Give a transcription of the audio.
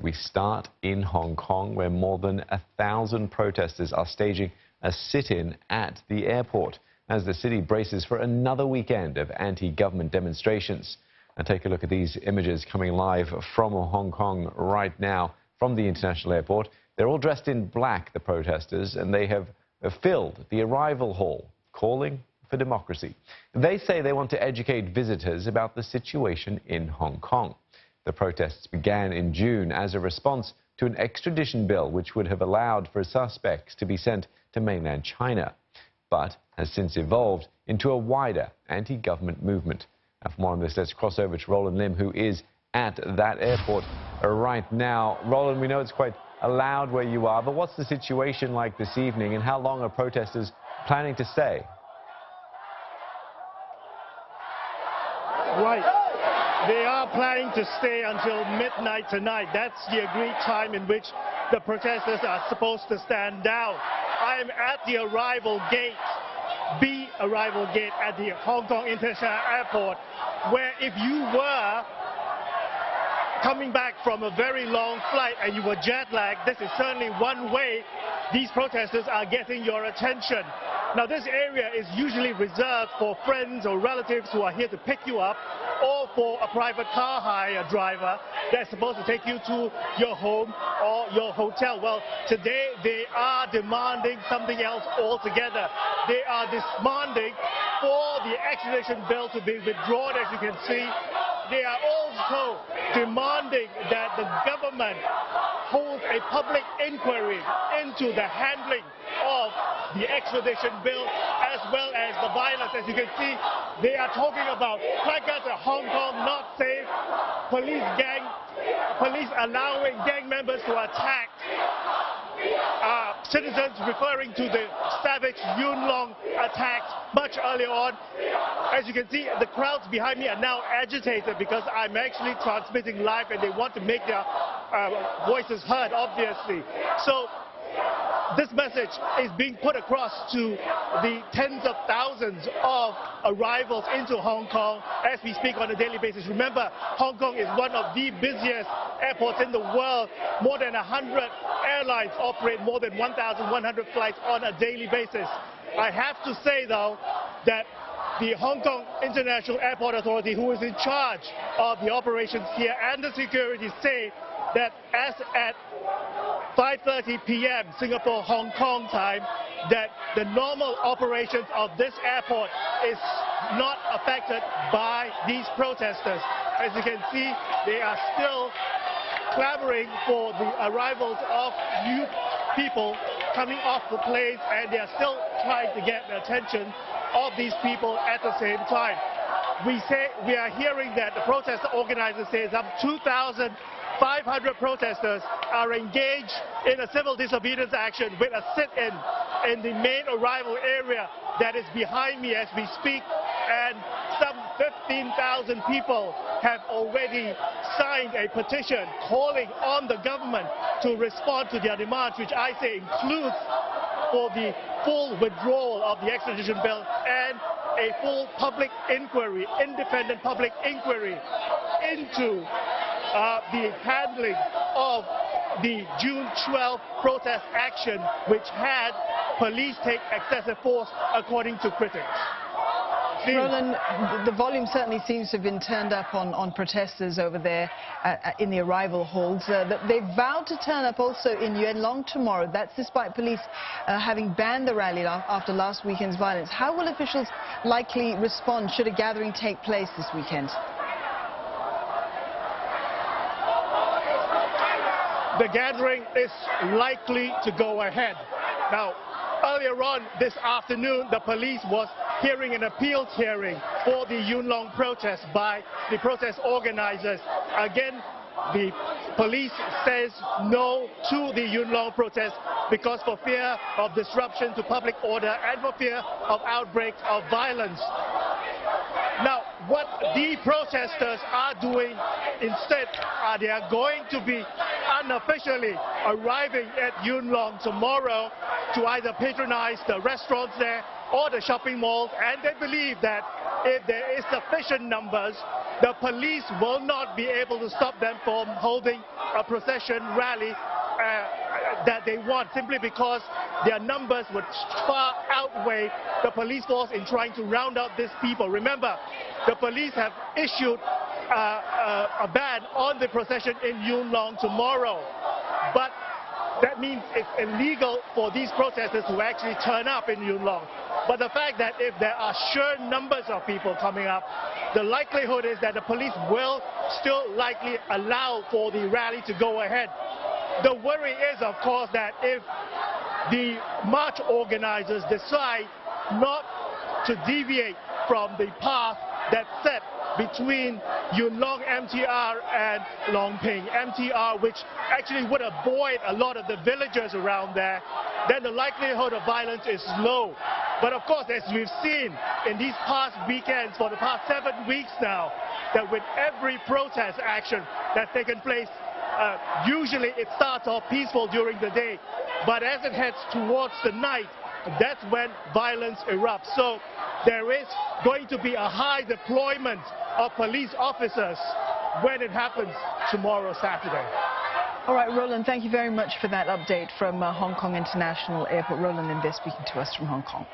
we start in Hong Kong, where more than 1,000 protesters are staging a sit-in at the airport as the city braces for another weekend of anti-government demonstrations. And take a look at these images coming live from Hong Kong right now from the international airport. They're all dressed in black, the protesters, and they have filled the arrival hall, calling for democracy. They say they want to educate visitors about the situation in Hong Kong. The protests began in June as a response to an extradition bill which would have allowed for suspects to be sent to mainland China, but has since evolved into a wider anti-government movement. Now, for more on this, let's cross over to Roland Lim, who is at that airport right now. Roland, we know it's quite loud where you are, but what's the situation like this evening, and how long are protesters planning to stay? Right. They are planning to stay until midnight tonight. That's the agreed time in which the protesters are supposed to stand down. I am at the arrival gate, B arrival gate at the Hong Kong International Airport, where if you were coming back from a very long flight and you were jet lagged, this is certainly one way these protesters are getting your attention. Now, this area is usually reserved for friends or relatives who are here to pick you up, or for a private car hire driver that's supposed to take you to your home or your hotel. Well, today they are demanding something else altogether. They are demanding for the extradition bill to be withdrawn, as you can see. They are also demanding that the government holds a public inquiry into the handling of the extradition bill, as well as the violence. As you can see, they are talking about placards at Hong Kong not safe, police allowing gang members to attack citizens, referring to the savage Yuen Long attacks much earlier on. As you can see, the crowds behind me are now agitated because I'm actually transmitting live and they want to make their voices heard, obviously. So this message is being put across to the tens of thousands of arrivals into Hong Kong as we speak on a daily basis. Remember, Hong Kong is one of the busiest airports in the world. More than 100 airlines operate more than 1,100 flights on a daily basis. I have to say, though, that the Hong Kong International Airport Authority, who is in charge of the operations here and the security, say that as at 5:30 p.m. Singapore, Hong Kong time, that the normal operations of this airport is not affected by these protesters. As you can see, they are still clamoring for the arrivals of new people coming off the planes, and they are still trying to get the attention of these people at the same time. We are hearing that the protest organizers say up 2,500 protesters are engaged in a civil disobedience action with a sit-in in the main arrival area that is behind me as we speak, and some 15,000 people have already signed a petition calling on the government to respond to their demands, which I say includes for the full withdrawal of the extradition bill and a full public inquiry, independent public inquiry into the handling of the June 12th protest action, which had police take excessive force, according to critics. Roland, the volume certainly seems to have been turned up on protesters over there in the arrival halls. They vowed to turn up also in Yuen Long tomorrow. That's despite police having banned the rally after last weekend's violence. How will officials likely respond should a gathering take place this weekend? The gathering is likely to go ahead. Now, earlier on this afternoon, the police was hearing an appeals hearing for the Yuen Long protest by the protest organizers. Again, the police says no to the Yuen Long protest because for fear of disruption to public order and for fear of outbreaks of violence. Now, what the protesters are doing instead, they are going to be unofficially arriving at Yuen Long tomorrow to either patronize the restaurants there or the shopping malls, and they believe that if there is sufficient numbers, the police will not be able to stop them from holding a procession rally that they want, simply because their numbers would far outweigh the police force in trying to round up these people. Remember, the police have issued a ban on the procession in Yuen Long tomorrow, but that means it's illegal for these protesters to actually turn up in Yuen Long. But the fact that if there are sheer numbers of people coming up, the likelihood is that the police will still likely allow for the rally to go ahead. The worry is, of course, that if the march organizers decide not to deviate from the path that's set between Yuen Long MTR and Long Ping MTR, which actually would avoid a lot of the villagers around there, then the likelihood of violence is low. But of course, as we've seen in these past weekends for the past 7 weeks now, that with every protest action that's taken place, usually it starts off peaceful during the day, but as it heads towards the night, that's when violence erupts. So there is going to be a high deployment of police officers when it happens tomorrow, Saturday. All right, Roland, thank you very much for that update from Hong Kong International Airport. Roland Imbes speaking to us from Hong Kong.